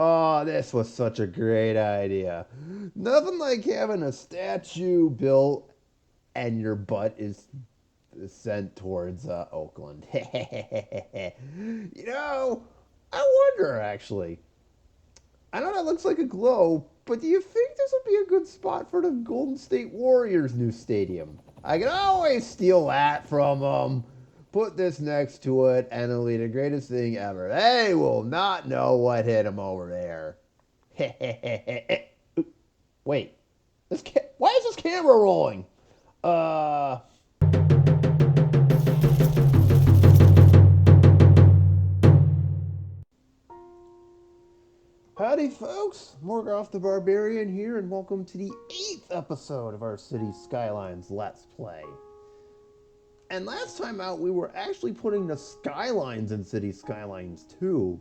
Oh, this was such a great idea. Nothing like having a statue built and your butt is sent towards Oakland. I wonder actually. I know that looks like a glow, but do you think this would be a good spot for the Golden State Warriors' new stadium? I can always steal that from them, put this next to it, and it'll be the greatest thing ever. They will not know what hit them over there. Wait, why is this camera rolling? Uh, Howdy, folks. Morgoth the Barbarian here, and welcome to the 8th episode of our City Skylines Let's Play. And last time out, we were actually putting the Skylines in City Skylines 2.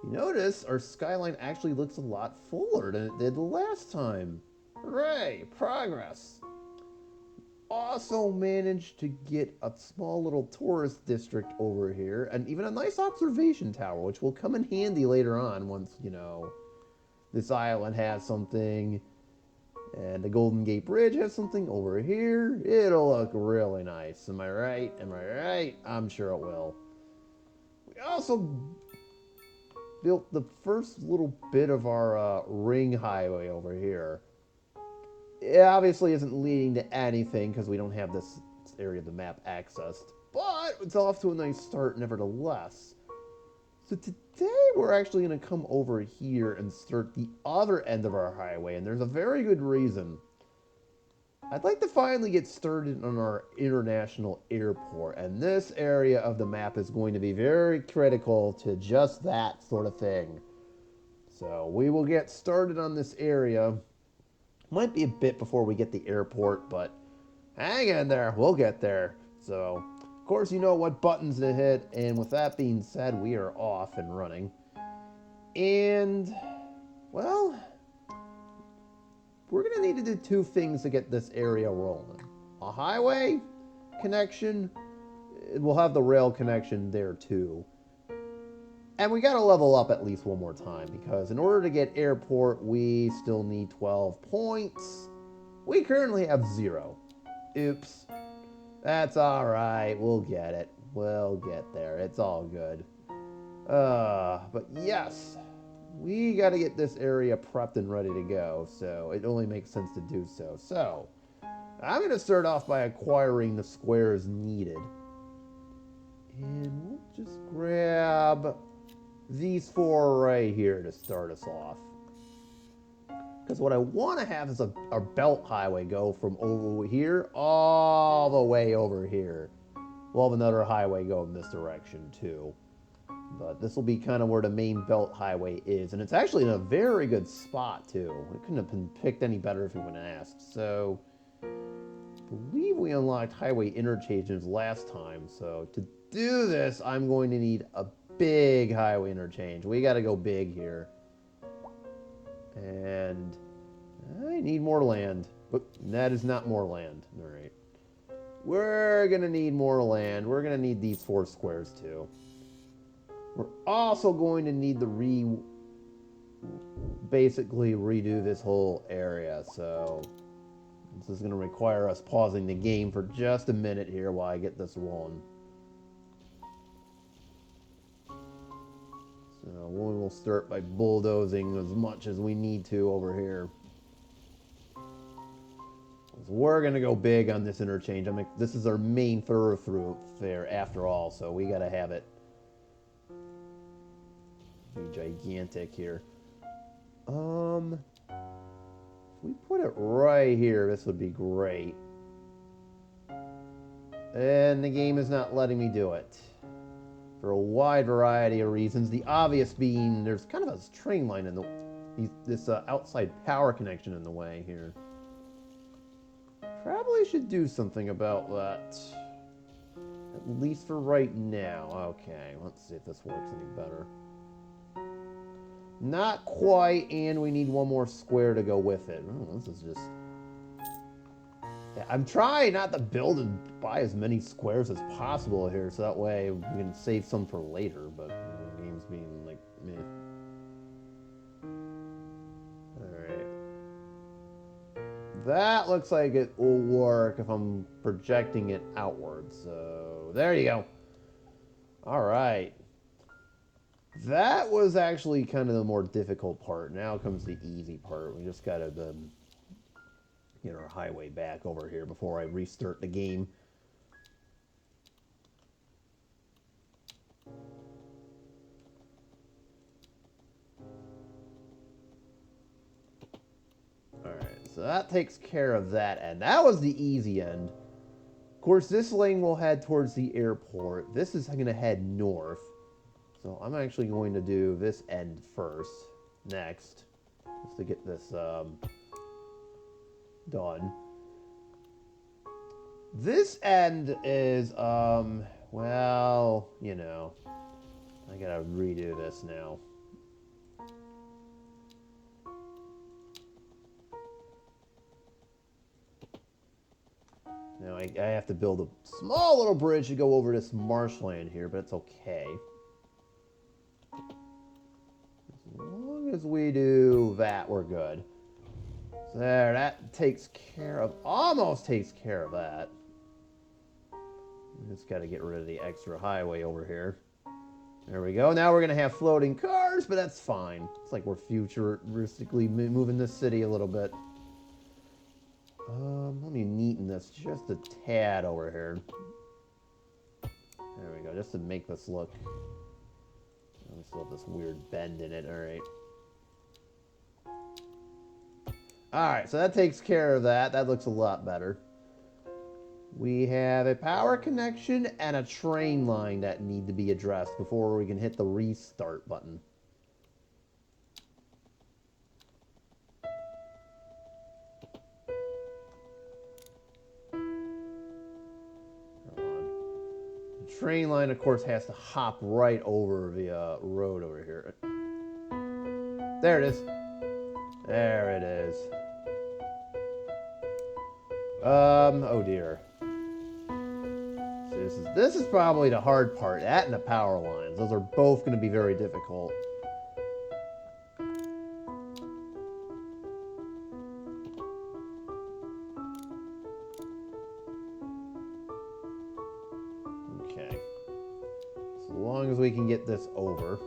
You notice our skyline actually looks a lot fuller than it did the last time. Hooray, progress. Also managed to get a small little tourist district over here, and even a nice observation tower, which will come in handy later on once, this island has something, and the Golden Gate Bridge has something over here. It'll look really nice. Am I right? Am I right? I'm sure it will. We also built the first little bit of our ring highway over here. It obviously isn't leading to anything because we don't have this area of the map accessed, but it's off to a nice start nevertheless. So today we're actually going to come over here and start the other end of our highway, and there's a very good reason. I'd like to finally get started on our international airport, and this area of the map is going to be very critical to just that sort of thing. So we will get started on this area. Might be a bit before we get the airport, but hang in there. We'll get there. So, of course, you know what buttons to hit. And with that being said, we are off and running. And, well, we're going to need to do two things to get this area rolling. A highway connection. We'll have the rail connection there, too. And we got to level up at least one more time, because in order to get airport, we still need 12 points. We currently have 0. Oops. That's alright. We'll get it. We'll get there. It's all good. But yes, we got to get this area prepped and ready to go, so it only makes sense to do so. So, I'm going to start off by acquiring the squares needed. And we'll just grab these 4 right here to start us off. Because what I want to have is a belt highway go from over here all the way over here. We'll have another highway go in this direction too. But this will be kind of where the main belt highway is. And it's actually in a very good spot too. It couldn't have been picked any better if you would have asked. So, I believe we unlocked highway interchanges last time. So, to do this, I'm going to need a big highway interchange. We got to go big here. And I need more land. But that is not more land. All right. We're going to need more land. We're going to need these 4 squares too. We're also going to need to basically redo this whole area. So this is going to require us pausing the game for just a minute here while I get this rolling. So we will start by bulldozing as much as we need to over here. So we're going to go big on this interchange. This is our main thoroughfare after all, so we got to have it be gigantic here. If we put it right here, this would be great. And the game is not letting me do it. For a wide variety of reasons. The obvious being there's kind of a train line in this outside power connection in the way here. Probably should do something about that. At least for right now. Okay, let's see if this works any better. Not quite, and we need one more square to go with it. Oh, this is just... Yeah, I'm trying not to build and buy as many squares as possible here, so that way we can save some for later, but the game's being like, meh. That looks like it will work if I'm projecting it outwards. So, there you go. All right. That was actually kind of the more difficult part. Now comes the easy part. We just got to get our highway back over here before I restart the game. Alright, so that takes care of that end. That was the easy end. Of course, this lane will head towards the airport. This is going to head north. So I'm actually going to do this end first, next, just to get this done. This end is, well, you know, I gotta redo this now. Now I have to build a small little bridge to go over this marshland here, but it's okay. As long as we do that, we're good. So there, that takes care of, almost takes care of that. We just got to get rid of the extra highway over here. There we go. Now we're going to have floating cars, but that's fine. It's like we're futuristically moving this city a little bit. Let me neaten this just a tad over here. There we go, just to make this look. We still have this weird bend in it. Alright. Alright, so that takes care of that. That looks a lot better. We have a power connection and a train line that need to be addressed before we can hit the restart button. Train line, of course, has to hop right over the road over here. There it is. There it is. Oh dear. See, this is probably the hard part. That and the power lines. Those are both going to be very difficult. Okay. So long as we can get this over.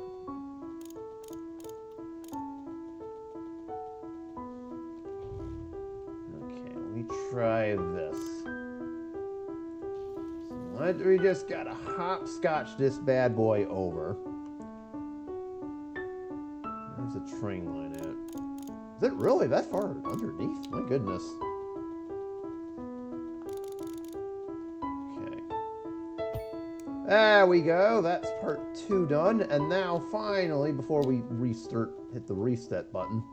Okay, let me try this. So we just gotta hopscotch this bad boy over. Where's the train line at? Is it really that far underneath? My goodness. There we go. That's part 2 done. And now, finally, before we hit the reset button.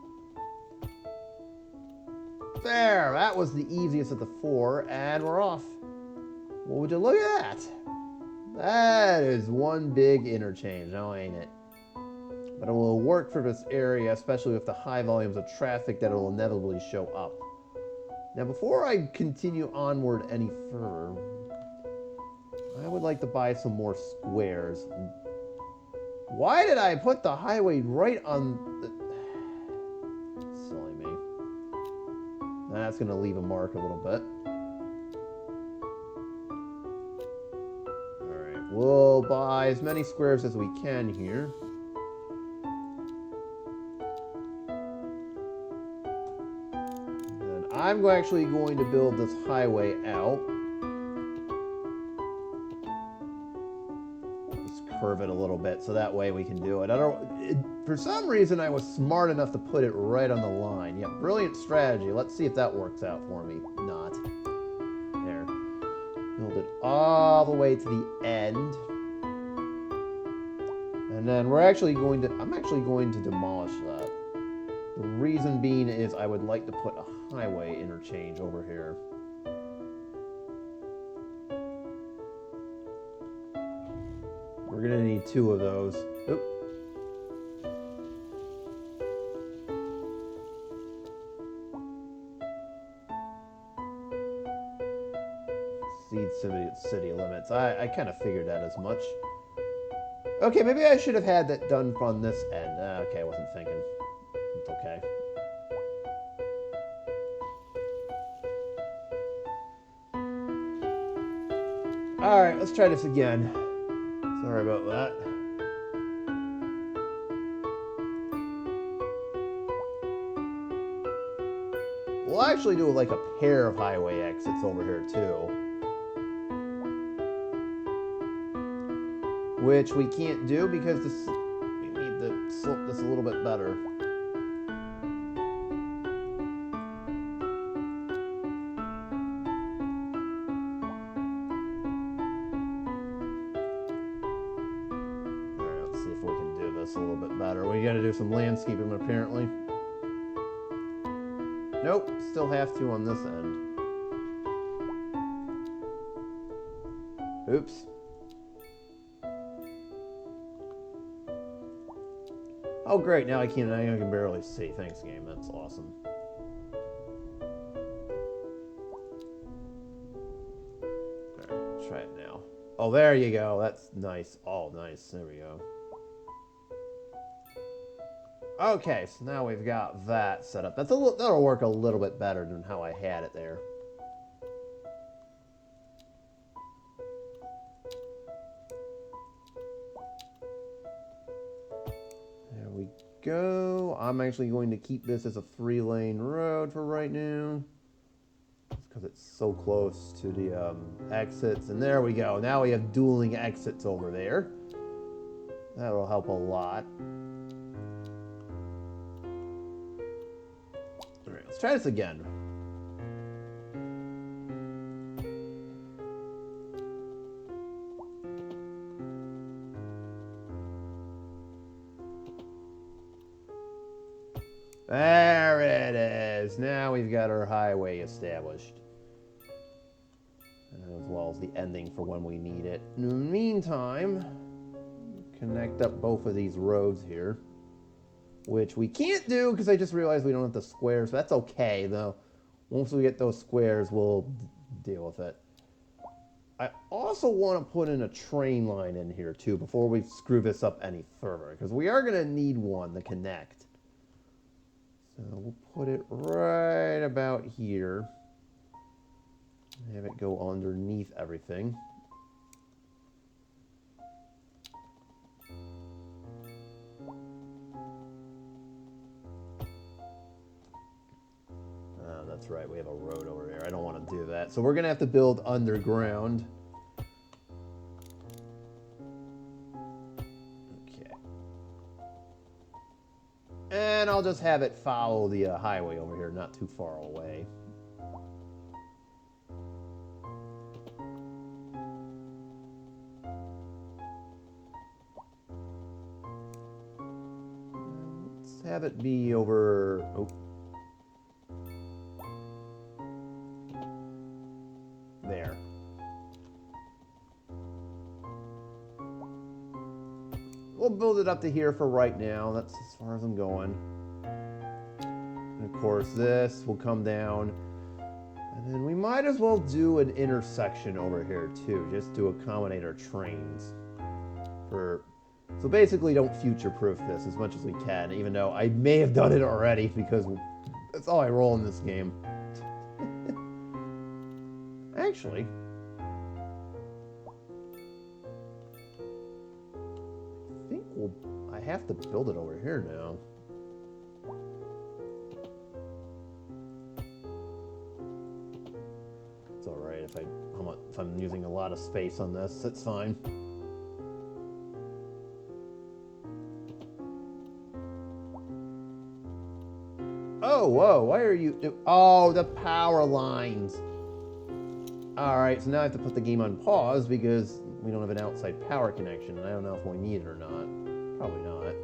There, that was the easiest of the 4, and we're off. Well, would you look at that? That is one big interchange, now ain't it? But it will work for this area, especially with the high volumes of traffic that it will inevitably show up. Now, before I continue onward any further, I would like to buy some more squares. Why did I put the highway right on the... Silly me. That's going to leave a mark a little bit. Alright, we'll buy as many squares as we can here. And I'm actually going to build this highway out. Curve it a little bit so that way we can do it. For some reason I was smart enough to put it right on the line. Yeah, brilliant strategy. Let's see if that works out for me. Not. There. Build it all the way to the end. And then I'm actually going to demolish that. The reason being is I would like to put a highway interchange over here. We're going to need 2 of those. Oop. Exceed city limits. I kind of figured that as much. Okay, maybe I should have had that done on this end. Okay, I wasn't thinking. It's okay. Alright, let's try this again. Sorry about that. We'll actually do like a pair of highway exits over here too. Which we can't do because we need to slope this a little bit better. Alright, let's see if we can do this a little bit better. We gotta do some landscaping apparently. Nope, still have to on this end. Oops. Oh great, now I can barely see. Thanks game, that's awesome. Alright, try it now. Oh there you go, that's nice. Oh nice, there we go. Okay, so now we've got that set up. That'll work a little bit better than how I had it there. There we go. I'm actually going to keep this as a 3-lane road for right now. Just because it's so close to the exits. And there we go. Now we have dueling exits over there. That'll help a lot. Let's try this again. There it is. Now we've got our highway established. As well as the ending for when we need it. In the meantime, connect up both of these roads here. Which we can't do because I just realized we don't have the squares. That's okay, though. Once we get those squares, we'll deal with it. I also want to put in a train line in here, too, before we screw this up any further. Because we are going to need one to connect. So we'll put it right about here. Have it go underneath everything. That's right, we have a road over there. I don't want to do that. So we're going to have to build underground. Okay. And I'll just have it follow the highway over here, not too far away. Let's have it be over... Oh. There. We'll build it up to here for right now. That's as far as I'm going. And of course, this will come down. And then we might as well do an intersection over here too, just to accommodate our trains. So basically don't future-proof this as much as we can, even though I may have done it already because that's all I roll in this game. Actually, I think I have to build it over here now. It's alright if I'm using a lot of space on this, it's fine. Oh, whoa, why are you... Oh, the power lines. Alright, so now I have to put the game on pause because we don't have an outside power connection, and I don't know if we need it or not. Probably not.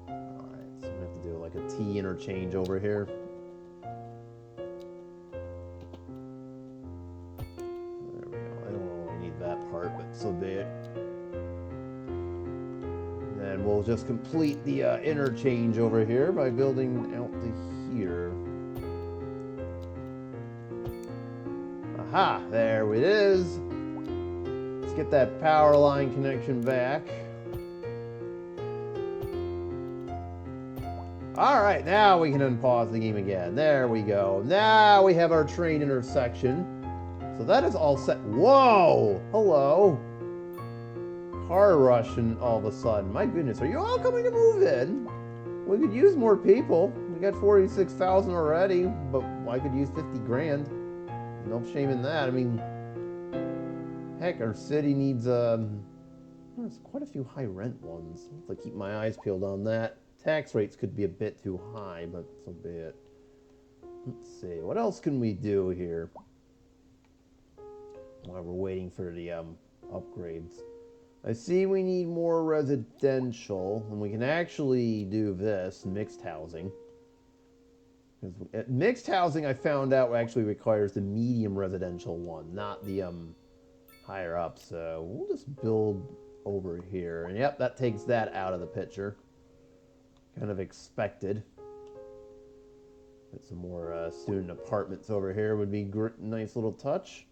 Alright, so I'm going to have to do like a T interchange over here. There we go. I don't really need that part, but so be it. And then we'll just complete the interchange over here by building out to here. Aha, there it is. Let's get that power line connection back. Alright, now we can unpause the game again. There we go. Now we have our train intersection. So that is all set. Whoa! Hello. Car rushing all of a sudden. My goodness, are you all coming to move in? We could use more people. We got 46,000 already, but I could use 50 grand. No shame in that. I mean, heck, our city needs, there's quite a few high rent ones. I'll have to keep my eyes peeled on that. Tax rates could be a bit too high, but so be it. Let's see, what else can we do here while we're waiting for the upgrades? I see we need more residential, and we can actually do this, mixed housing. Mixed housing, I found out, actually requires the medium residential one, not the higher up. So we'll just build over here. And yep, that takes that out of the picture. Kind of expected. Put some more student apartments over here would be a nice little touch.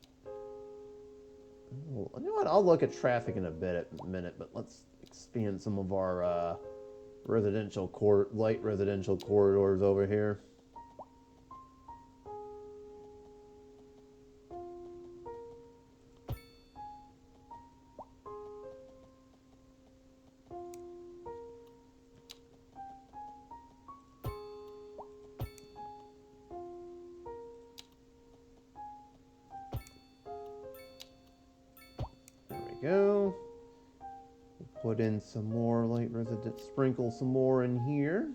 You know what? I'll look at traffic in a minute, but let's expand some of our light residential corridors over here. Go. We'll put in some more light resident, sprinkle some more in here.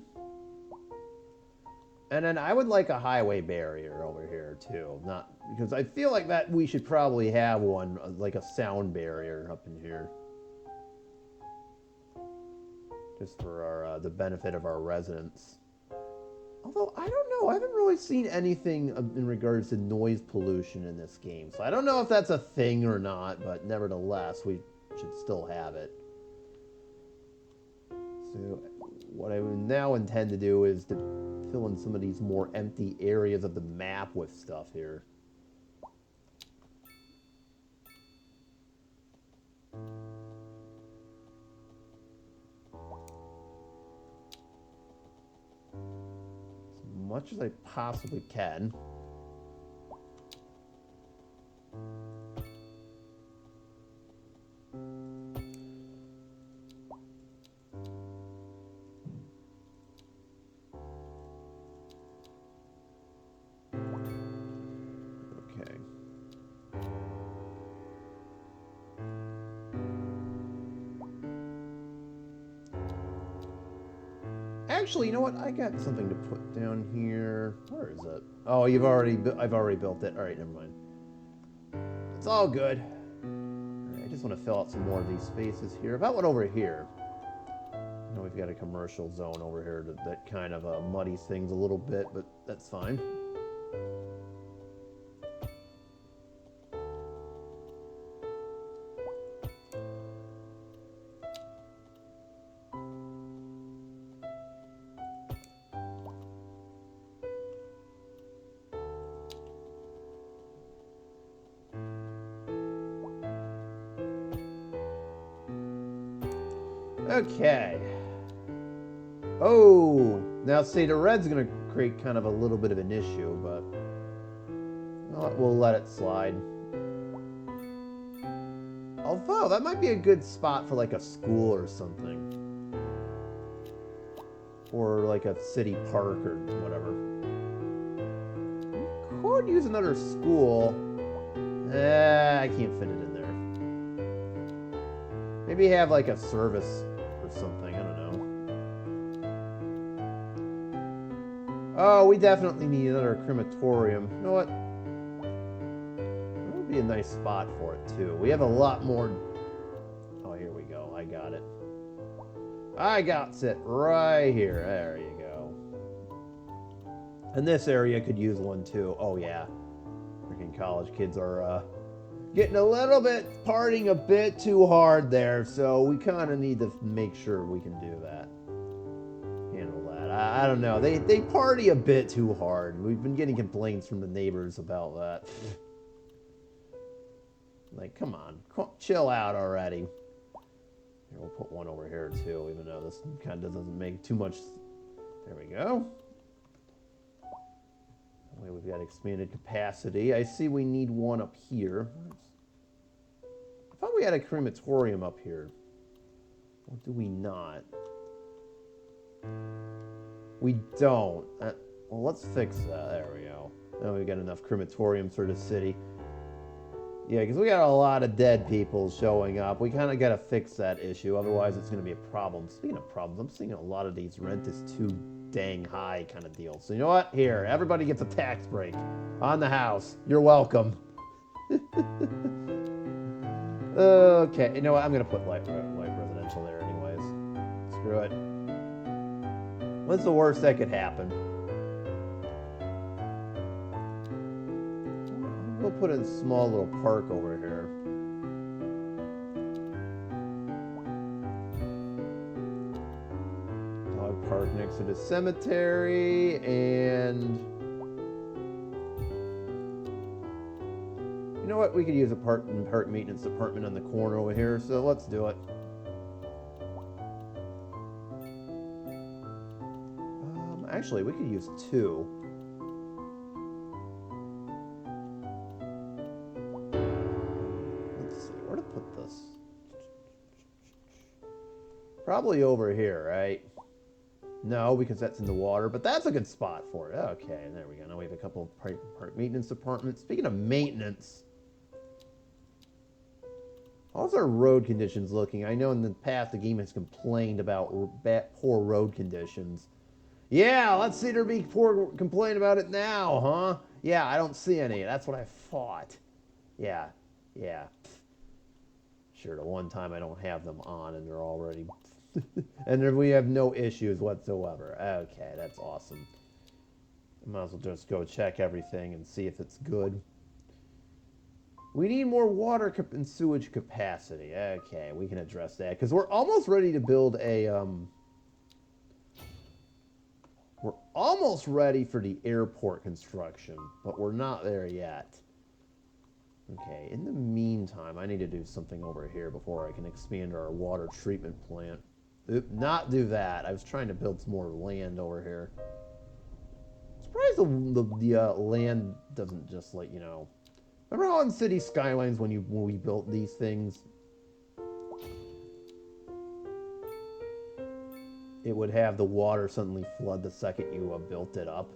And then I would like a highway barrier over here too. Not because I feel like that we should probably have one, like a sound barrier up in here. Just for our the benefit of our residents. Although, I don't know, I haven't really seen anything in regards to noise pollution in this game. So I don't know if that's a thing or not, but nevertheless, we should still have it. So what I now intend to do is to fill in some of these more empty areas of the map with stuff here. Much as I possibly can. Okay. Actually, you know what? I got something to put down here. Where is it? Oh, I've already built it. All right, never mind. It's all good. All right, I just want to fill out some more of these spaces here. About what over here? I know we've got a commercial zone over here that kind of muddies things a little bit, but that's fine. Okay. Oh, now see, the red's going to create kind of a little bit of an issue, but we'll let it slide. Although, that might be a good spot for like a school or something. Or like a city park or whatever. Could use another school. I can't fit it in there. Maybe have like a service something, I don't know. Oh, we definitely need another crematorium. You know what? That would be a nice spot for it, too. We have a lot more... Oh, here we go. I got it. I got it right here. There you go. And this area could use one, too. Oh, yeah. Freaking college kids are, getting a little bit, partying a bit too hard there, so we kind of need to make sure we can do that. Handle that. I don't know. They party a bit too hard. We've been getting complaints from the neighbors about that. Like, come on. Chill out already. Here, we'll put one over here, too, even though this kind of doesn't make too much... There we go. That way we've got expanded capacity. I see we need one up here. I thought we had a crematorium up here. Or do we not? We don't. Well, let's fix that. There we go. Now we've got enough crematoriums for the city. Yeah, because we got a lot of dead people showing up. We kind of got to fix that issue. Otherwise, it's going to be a problem. Speaking of problems, I'm seeing a lot of these rent is too dang high kind of deals. So you know what? Here, everybody gets a tax break on the house. You're welcome. Okay, you know what? I'm going to put light residential there anyways. Screw it. What's the worst that could happen? We'll put in a small little park over here. Dog park next to the cemetery, and you know what? We could use a park maintenance department on the corner over here, so let's do it. Actually, we could use two. Probably over here, right? No, because that's in the water, but that's a good spot for it. Okay, there we go. Now we have a couple of park maintenance departments. Speaking of maintenance, how's our road conditions looking? I know in the past the game has complained about poor road conditions. Yeah, let's see there be poor complain about it now, huh? Yeah, I don't see any. That's what I thought. Yeah. Sure, the one time I don't have them on and they're already... and then we have no issues whatsoever. Okay, that's awesome. I might as well just go check everything and see if it's good. We need more water and sewage capacity. Okay, we can address that. Because we're almost ready to build a... We're almost ready for the airport construction, but we're not there yet. Okay, in the meantime, I need to do something over here before I can expand our water treatment plant. Not do that. I was trying to build some more land over here. I'm surprised the land doesn't just let you know. Remember how in City Skylines when we built these things, it would have the water suddenly flood the second you built it up?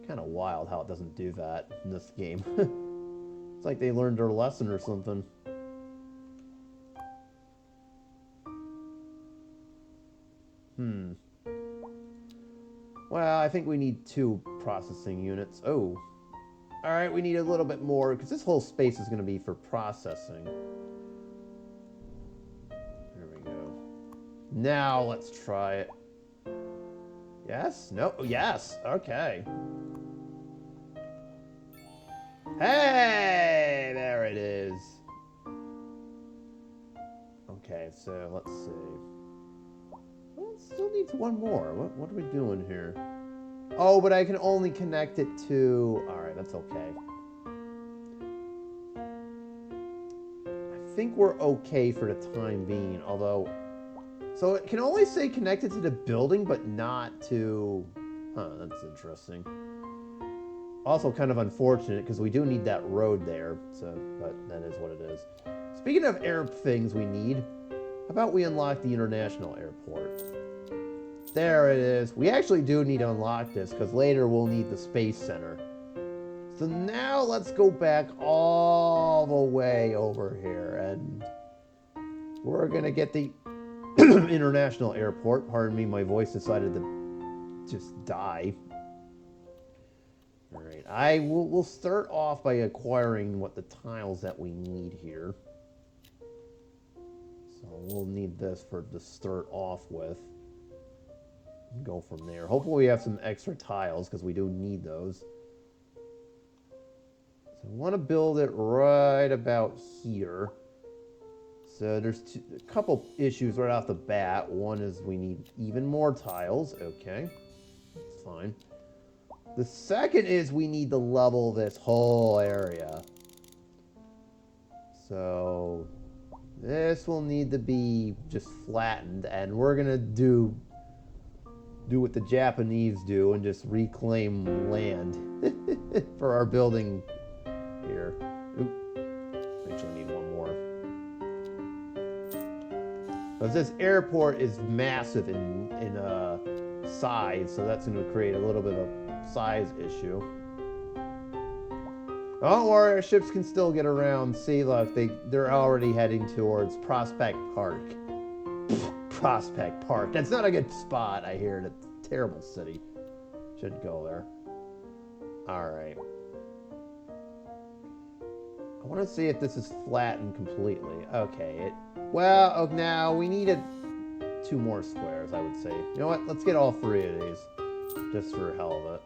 Kind of wild how it doesn't do that in this game. It's like they learned their lesson or something. Well, I think we need 2 processing units. Oh. Alright, we need a little bit more, because this whole space is going to be for processing. There we go. Now, let's try it. Yes? No? Yes! Okay. Hey! There it is. Okay, so let's see. Well, it still needs one more. What are we doing here? Oh, but I can only connect it to... Alright, that's okay. I think we're okay for the time being, although... So it can only say connected to the building, but not to... Huh, that's interesting. Also kind of unfortunate, because we do need that road there, so... But that is what it is. Speaking of air things we need, how about we unlock the international airport? There it is. We actually do need to unlock this, because later we'll need the space center. So now let's go back all the way over here, and we're going to get the international airport. Pardon me, my voice decided to just die. Alright, we'll start off by acquiring what the tiles that we need here. So we'll need this to start off with. Go from there. Hopefully we have some extra tiles, because we do need those. So I want to build it right about here. So there's a couple issues right off the bat. One is we need even more tiles. Okay, that's fine. The second is we need to level this whole area. So this will need to be just flattened, and we're going to do do what the Japanese do and just reclaim land for our building here. Oop. Actually, I need one more. Because this airport is massive in size, so that's going to create a little bit of size issue. Don't worry, our ships can still get around. See, look, they're already heading towards Prospect Park. Prospect Park. That's not a good spot, I hear. It's a terrible city. Shouldn't go there. Alright. I want to see if this is flattened completely. Okay. Well, now we needed 2 more squares, I would say. You know what? Let's get all 3 of these. Just for hell of it.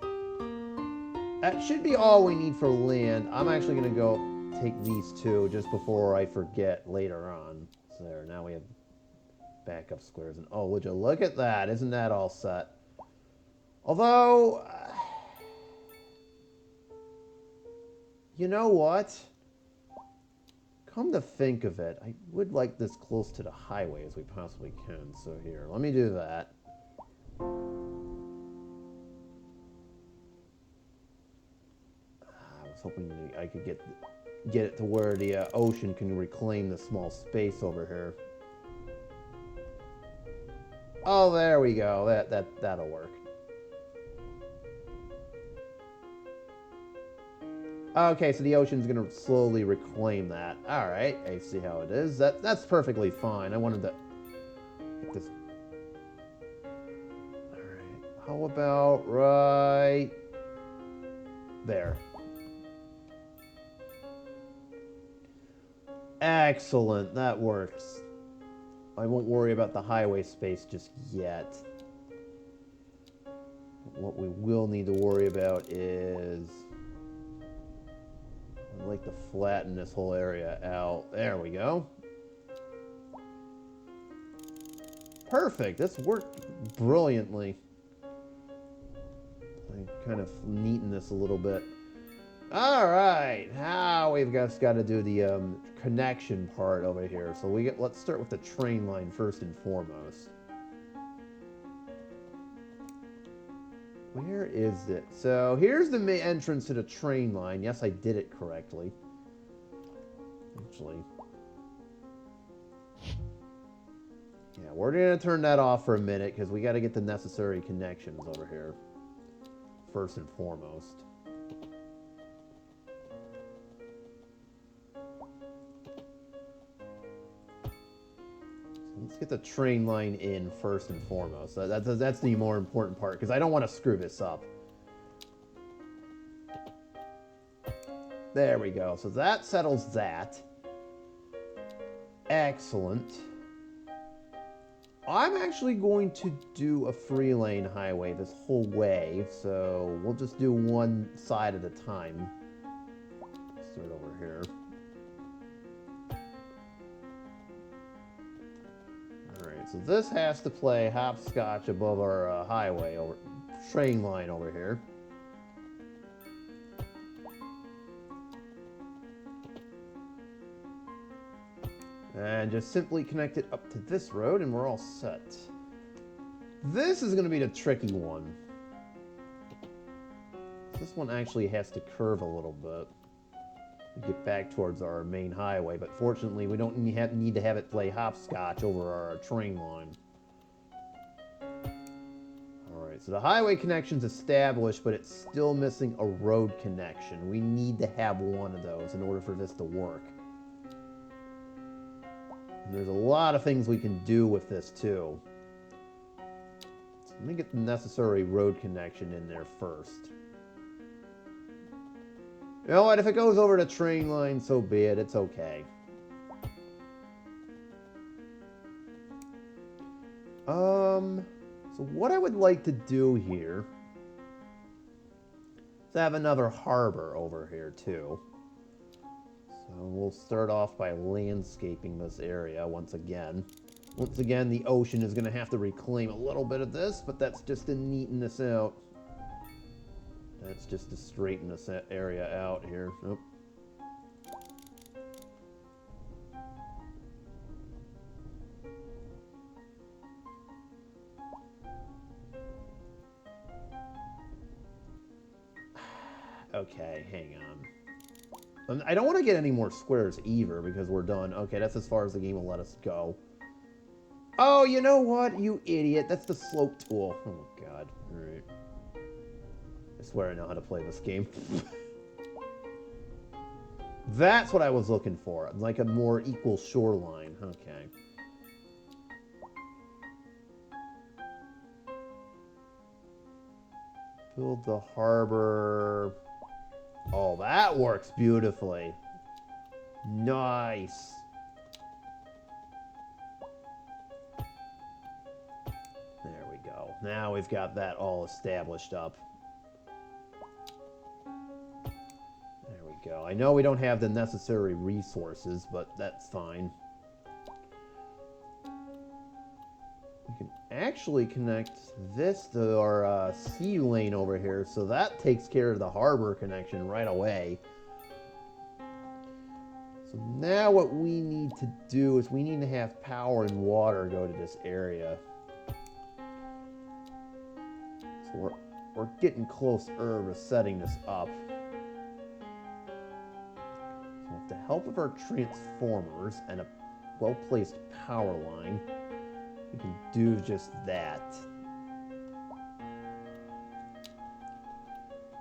That should be all we need for land. I'm actually going to go take these 2 just before I forget later on. So there, now we have backup squares. And oh, would you look at that? Isn't that all set? Although, you know what? Come to think of it, I would like this close to the highway as we possibly can. So here, let me do that. I was hoping I could get it to where the ocean can reclaim the small space over here. Oh, there we go. That'll work. Okay, so the ocean's gonna slowly reclaim that. All right, I see how it is. That's perfectly fine. I wanted to get this. All right. How about right there? Excellent. That works. I won't worry about the highway space just yet. What we will need to worry about is I'd like to flatten this whole area out. There we go. Perfect. This worked brilliantly. I kind of neaten this a little bit. All right. Now we've just got to do the connection part over here. So let's start with the train line first and foremost. Where is it? So here's the main entrance to the train line. Yes, I did it correctly. Actually. Yeah, we're going to turn that off for a minute because we got to get the necessary connections over here. First and foremost. Let's get the train line in first and foremost. That's the more important part, because I don't want to screw this up. There we go. So that settles that. Excellent. I'm actually going to do a 3-lane highway this whole way, so we'll just do one side at a time. Start over here. So this has to play hopscotch above our highway over train line over here. And just simply connect it up to this road and we're all set. This is going to be the tricky one. This one actually has to curve a little bit to get back towards our main highway, but fortunately we don't need to have it play hopscotch over our train line. Alright, so the highway connection's established, but it's still missing a road connection. We need to have one of those in order for this to work. And there's a lot of things we can do with this too. So let me get the necessary road connection in there first. You know what, if it goes over the train line, so be it. It's okay. So what I would like to do here is have another harbor over here, too. So we'll start off by landscaping this area once again. Once again, the ocean is going to have to reclaim a little bit of this, but that's just to neaten this out. That's just to straighten this area out here. Nope. Okay, hang on. I don't want to get any more squares either because we're done. Okay, that's as far as the game will let us go. Oh, you know what, you idiot. That's the slope tool. Oh, my God. All right. I swear I know how to play this game. That's what I was looking for. Like a more equal shoreline. Okay. Build the harbor. Oh, that works beautifully. Nice. There we go. Now we've got that all established up. There we go. I know we don't have the necessary resources, but that's fine. We can actually connect this to our sea lane over here, so that takes care of the harbor connection right away. So now what we need to do is we need to have power and water go to this area. So we're getting closer to setting this up. So with the help of our transformers and a well-placed power line, we can do just that.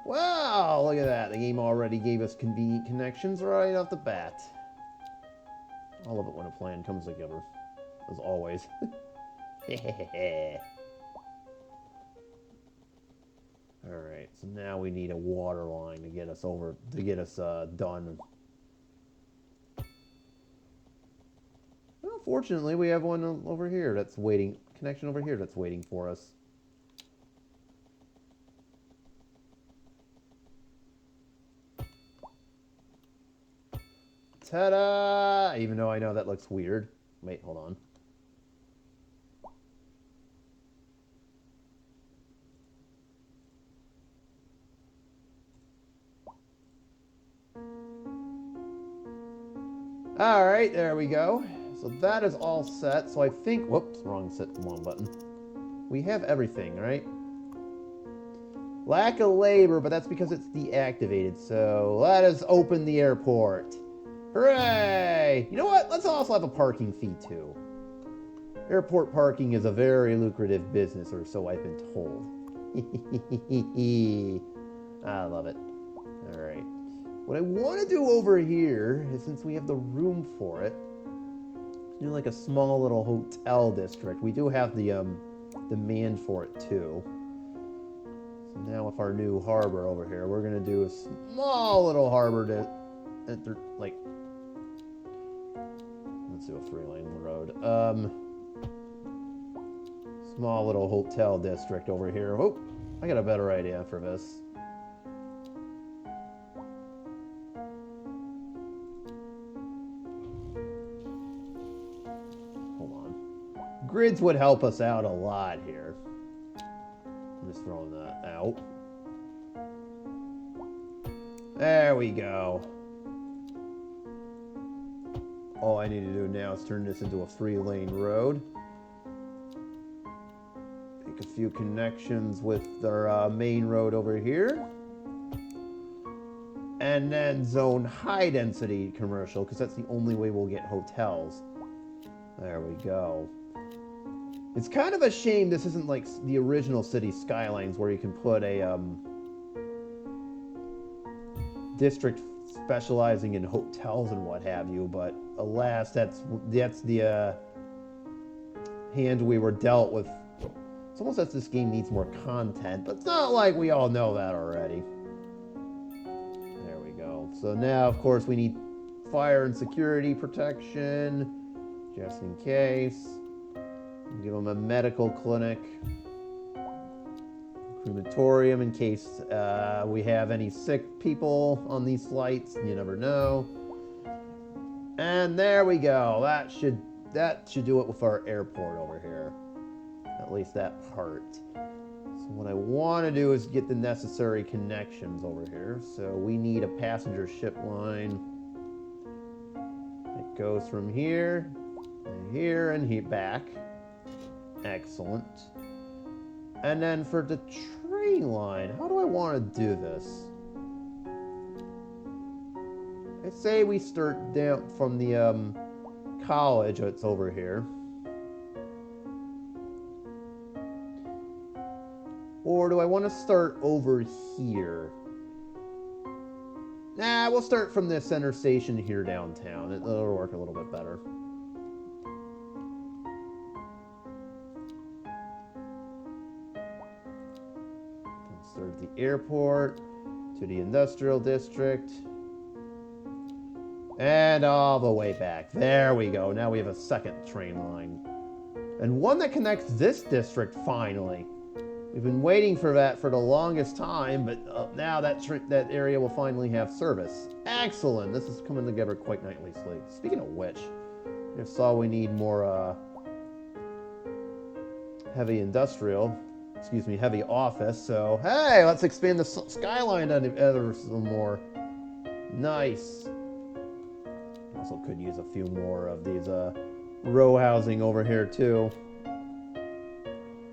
Wow, look at that. The game already gave us convenient connections right off the bat. I love it when a plan comes together, as always. Alright, so now we need a water line to get us over, to get us done. Well, fortunately, we have one over here that's waiting, connection over here that's waiting for us. Ta-da! Even though I know that looks weird. Wait, hold on. Alright, there we go. So that is all set. So I think, whoops, wrong button. We have everything, right? Lack of labor, but that's because it's deactivated. So let us open the airport. Hooray! You know what? Let's also have a parking fee, too. Airport parking is a very lucrative business, or so I've been told. I love it. Alright. What I want to do over here is, since we have the room for it, do like a small little hotel district. We do have the demand for it, too. So now with our new harbor over here, we're going to do a small little harbor to enter, like, let's do a 3-lane road. Small little hotel district over here. Oh, I got a better idea for this. Hold on. Grids would help us out a lot here. I'm just throwing that out. There we go. All I need to do now is turn this into a 3-lane road. Make a few connections with our main road over here. And then zone high density commercial, because that's the only way we'll get hotels. There we go. It's kind of a shame this isn't like the original City Skylines, where you can put a district specializing in hotels and what have you, but alas, that's the hand we were dealt with. It's almost as this game needs more content, but it's not like we all know that already. There we go. So now, of course, we need fire and security protection, just in case. Give them a medical clinic, crematorium in case we have any sick people on these flights. You never know. And there we go. That should do it with our airport over here. At least that part. So what I want to do is get the necessary connections over here. So we need a passenger ship line. It goes from here, and here, back. Excellent. And then for the train line, how do I want to do this? I say we start down from the college that's over here. Or do I want to start over here? Nah, we'll start from the center station here downtown. It'll work a little bit better. Start at the airport, to the industrial district, and all the way back. There we go. Now we have a second train line. And one that connects this district, finally. We've been waiting for that for the longest time, but now that area will finally have service. Excellent. This is coming together quite nicely. Speaking of which, I saw we need more heavy industrial. Excuse me, heavy office. So, hey, let's expand the skyline on ever some more. Nice. Also could use a few more of these row housing over here, too.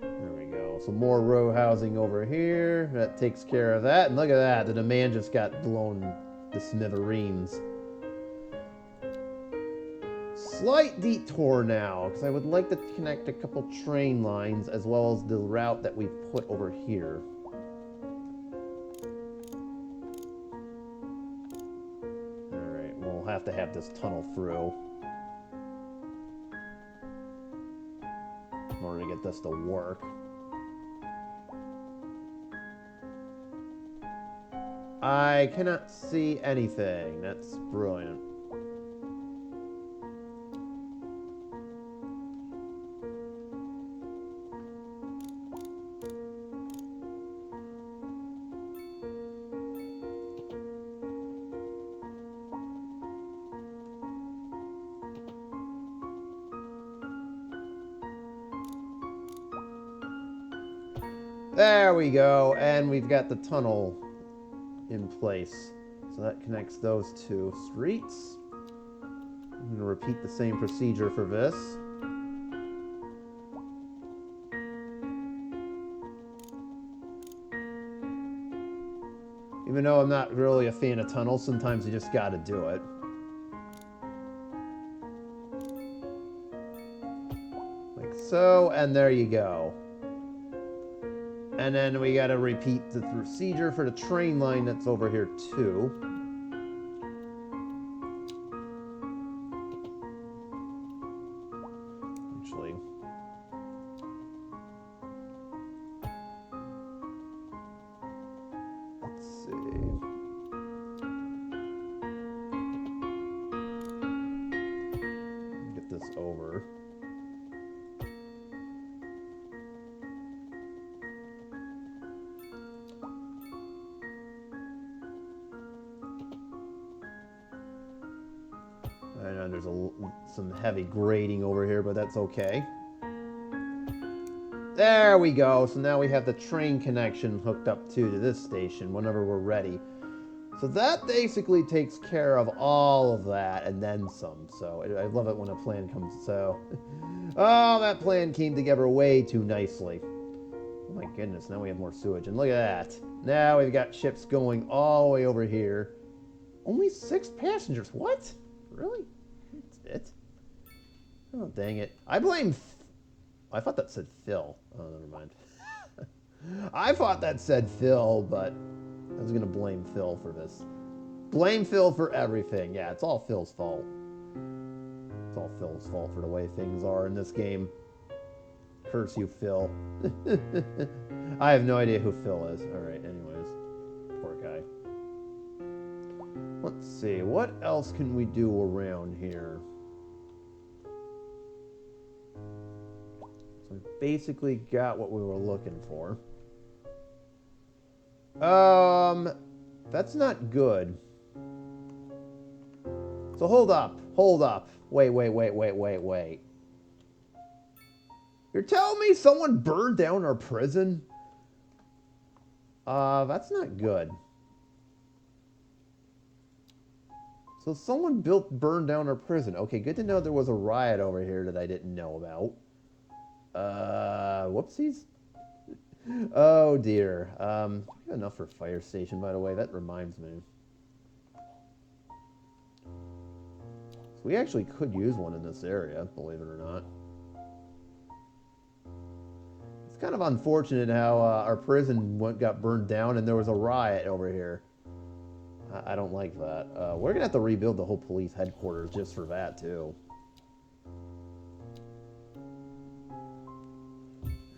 There we go. So more row housing over here. That takes care of that. And look at that. The demand just got blown to smithereens. Slight detour now, because I would like to connect a couple train lines as well as the route that we've put over here. Alright, we'll have to have this tunnel through in order to get this to work. I cannot see anything. That's brilliant. There we go, and we've got the tunnel in place. So that connects those two streets. I'm going to repeat the same procedure for this. Even though I'm not really a fan of tunnels, sometimes you just got to do it. Like so, and there you go. And then we gotta repeat the procedure for the train line that's over here too. Actually, let's see. Get this over. I know there's some heavy grading over here, but that's okay. There we go. So now we have the train connection hooked up to this station whenever we're ready. So that basically takes care of all of that and then some. So I love it when a plan comes. So, oh, that plan came together way too nicely. Oh my goodness, now we have more sewage. And look at that. Now we've got ships going all the way over here. Only 6 passengers. What? Really? That's it? Oh, dang it. I blame... I thought that said Phil. Oh, never mind. I thought that said Phil, but I was going to blame Phil for this. Blame Phil for everything. Yeah, it's all Phil's fault. It's all Phil's fault for the way things are in this game. Curse you, Phil. I have no idea who Phil is. Alright, anyways. Poor guy. Let's see, what else can we do around here? So we basically got what we were looking for. That's not good. So hold up. Wait. You're telling me someone burned down our prison? That's not good. So someone burned down our prison. Okay, good to know there was a riot over here that I didn't know about. Whoopsies. Oh dear. We got enough for fire station, by the way. That reminds me. We actually could use one in this area, believe it or not. It's kind of unfortunate how our prison got burned down and there was a riot over here. I don't like that. We're going to have to rebuild the whole police headquarters just for that, too.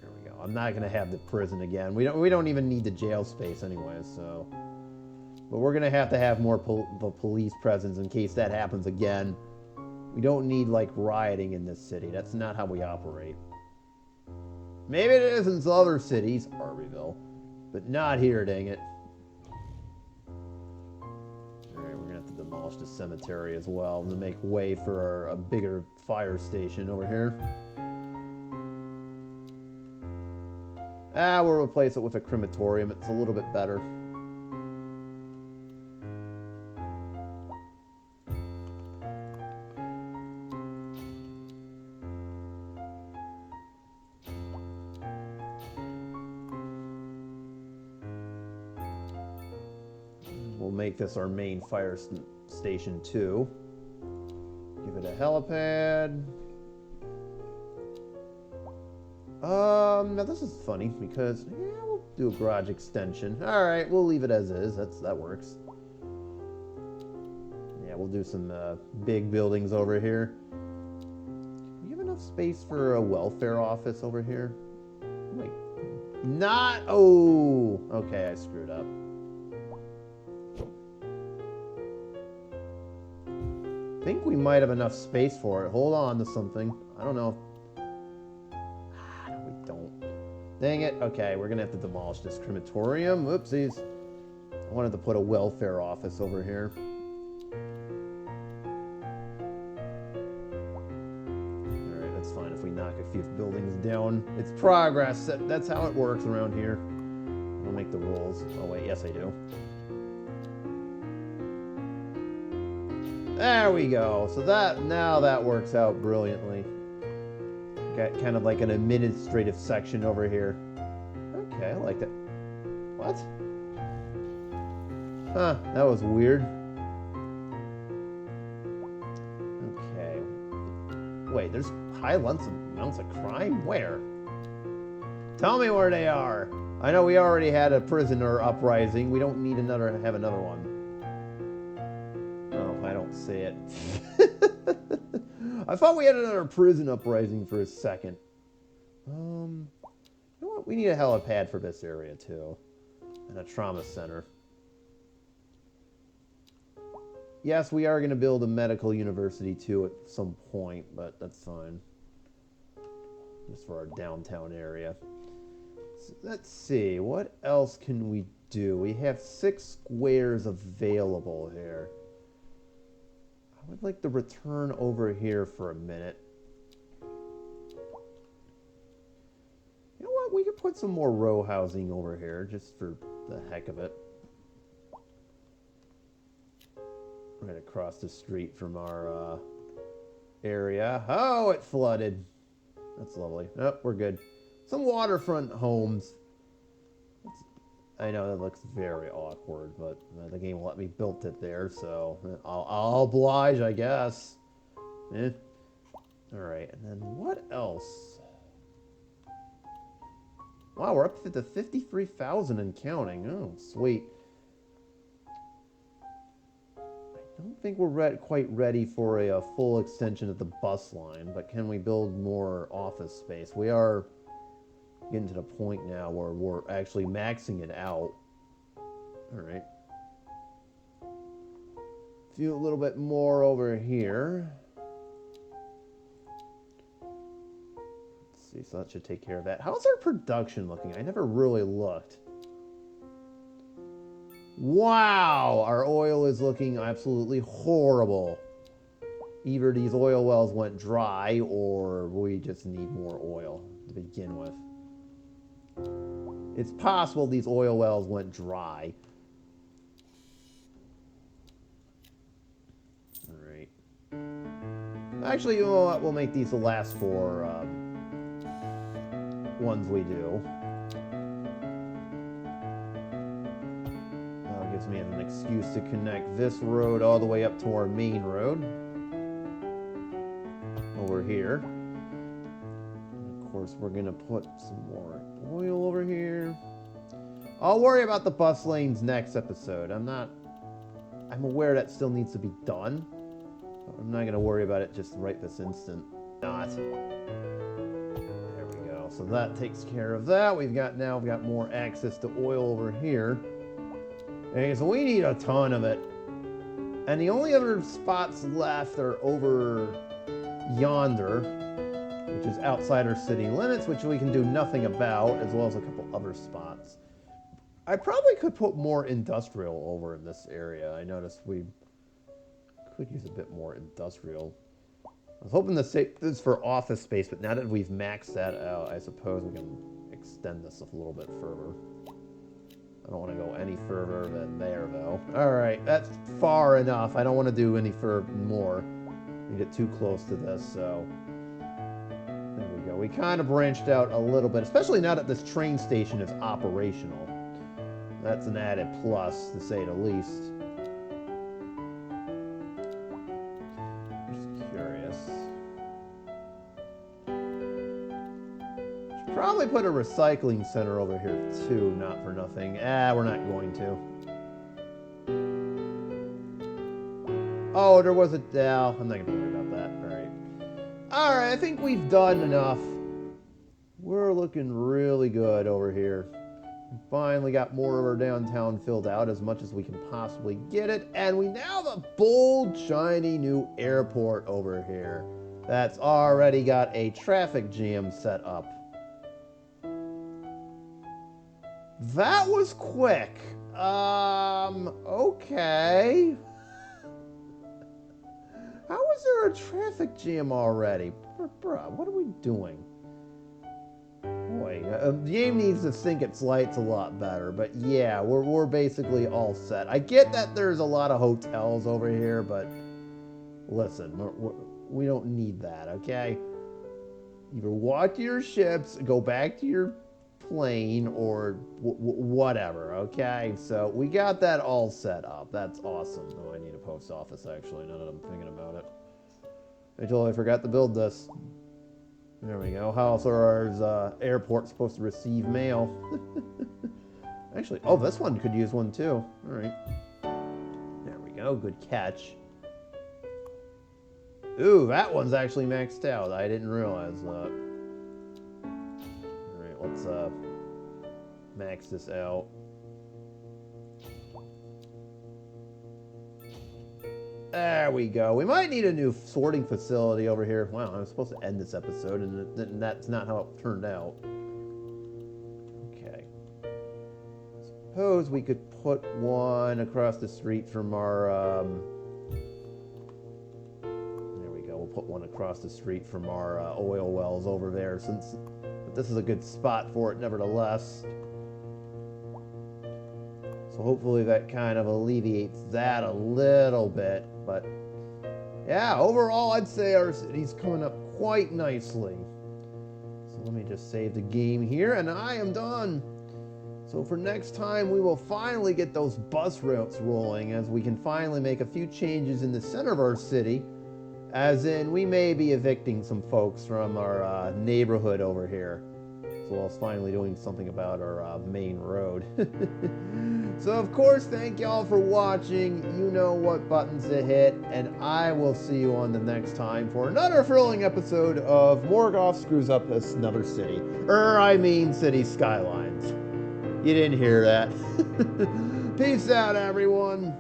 There we go. I'm not going to have the prison again. We don't even need the jail space anyway, so... But we're going to have more police presence in case that happens again. We don't need, like, rioting in this city. That's not how we operate. Maybe it is in some other cities, Harveyville, but not here, dang it. Alright, we're going to have to demolish the cemetery as well to make way for a bigger fire station over here. We'll replace it with a crematorium. It's a little bit better. We'll make this our main fire station too. Give it a helipad. Now this is funny because we'll do a garage extension. All right, we'll leave it as is. That works. Yeah, we'll do some big buildings over here. Do we have enough space for a welfare office over here? Wait, not. Oh, okay, I screwed up. I think we might have enough space for it. Hold on to something. I don't know. No, we don't. Dang it. Okay, we're going to have to demolish this crematorium. Whoopsies. I wanted to put a welfare office over here. Alright, that's fine if we knock a few buildings down. It's progress. That's how it works around here. I don't make the rules. Oh, wait. Yes, I do. There we go. So now that works out brilliantly. Got kind of like an administrative section over here. Okay, I like that. What? Huh, that was weird. Okay. Wait, there's high amounts of crime? Where? Tell me where they are. I know we already had a prisoner uprising. We don't need have another one. I don't see it. I thought we had another prison uprising for a second. You know what? We need a helipad for this area too, and a trauma center. Yes, we are going to build a medical university too at some point, but that's fine. Just for our downtown area. So let's see, what else can we do? We have 6 squares available here. I would like to return over here for a minute. You know what? We could put some more row housing over here just for the heck of it. Right across the street from our area. Oh, it flooded. That's lovely. Oh, we're good. Some waterfront homes. I know that looks very awkward, but the game will let me build it there, so I'll oblige, I guess. Alright, and then what else? Wow, we're up to 53,000 and counting. Oh, sweet. I don't think we're quite ready for a full extension of the bus line, but can we build more office space? We are getting to the point now where we're actually maxing it out. Alright. A little bit more over here. Let's see, so that should take care of that. How's our production looking? I never really looked. Wow! Our oil is looking absolutely horrible. Either these oil wells went dry, or we just need more oil to begin with. It's possible these oil wells went dry. Alright. Actually, you know what? We'll make these the last 4 ones we do. That gives me an excuse to connect this road all the way up to our main road. here. And of course, we're going to put some more oil over here. I'll worry about the bus lanes next episode. I'm aware that still needs to be done. But I'm not going to worry about it just right this instant. Not. There we go. So that takes care of that. We've got more access to oil over here. Okay, so we need a ton of it. And the only other spots left are over yonder, which is outside our city limits, which we can do nothing about, as well as a couple other spots. I probably could put more industrial over in this area. I noticed we could use a bit more industrial. I was hoping to save this for office space, but now that we've maxed that out, I suppose we can extend this a little bit further. I don't want to go any further than there, though. All right, that's far enough. I don't want to do any more. We get too close to this, so there we go. We kind of branched out a little bit, especially now that this train station is operational. That's an added plus, to say the least. Just curious. Should probably put a recycling center over here too, not for nothing. We're not going to. Oh, there was a... No, I'm not going to worry about that. Alright, I think we've done enough. We're looking really good over here. Finally got more of our downtown filled out as much as we can possibly get it. And we now have a bold, shiny new airport over here. That's already got a traffic jam set up. That was quick. Okay. How is there a traffic jam already? Bruh, what are we doing? Boy, the game needs to sync its lights a lot better, but yeah, we're basically all set. I get that there's a lot of hotels over here, but listen, we don't need that, okay? Either walk to your ships, go back to your plane, or whatever, okay? So we got that all set up. That's awesome. Oh, I need a post office, actually, now that I'm thinking about it. I totally forgot to build this. There we go. How else are our airports supposed to receive mail? Actually, oh, this one could use one too. All right. There we go. Good catch. Ooh, that one's actually maxed out. I didn't realize that. All right, let's max this out. There we go. We might need a new sorting facility over here. Wow, I was supposed to end this episode, and that's not how it turned out. Okay. Suppose we could put one across the street from our... There we go. We'll put one across the street from our oil wells over there, since this is a good spot for it, nevertheless. So hopefully that kind of alleviates that a little bit. But yeah, overall, I'd say our city's coming up quite nicely. So let me just save the game here, and I am done. So for next time, we will finally get those bus routes rolling, as we can finally make a few changes in the center of our city. As in, we may be evicting some folks from our neighborhood over here. As well as finally doing something about our main road. So of course, thank y'all for watching. You know what buttons to hit, and I will see you on the next time for another thrilling episode of Morgoth Screws Up Another City. City Skylines. You didn't hear that. Peace out, everyone.